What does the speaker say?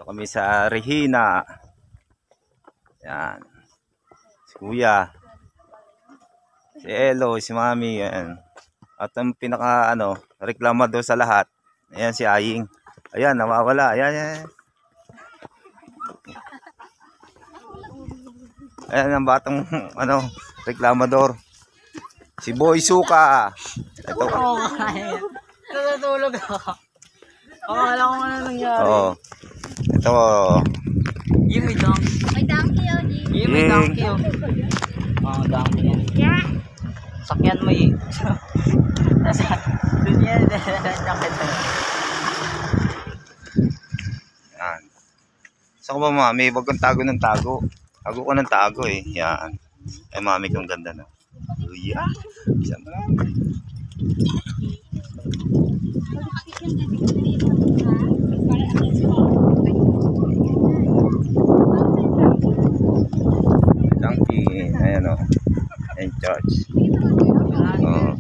Ito kami sa Regina. Yan. Si Kuya. Si Elo, si Mami. Yan. At ang pinaka reklamador sa lahat. Ayan si Aying. Ayan, nawawala. Ayan, ayan. Ayan ang batang reklamador. Si Boy Suka. Ito. Natutulog ako. Alam ko ano nangyari. Oh. Ito. Yung may donkey. May donkey yun. Yung may donkey yun. Donkey yan. Yeah. Sakyan mo eh. Doon yan. Yan. Saan ko ba mami? Huwag kang tago ng tago. Tago ko ng tago eh. Yan. Ay mami kong ganda na. Yeah. Isang donkey. Ayan o. In charge. Oh.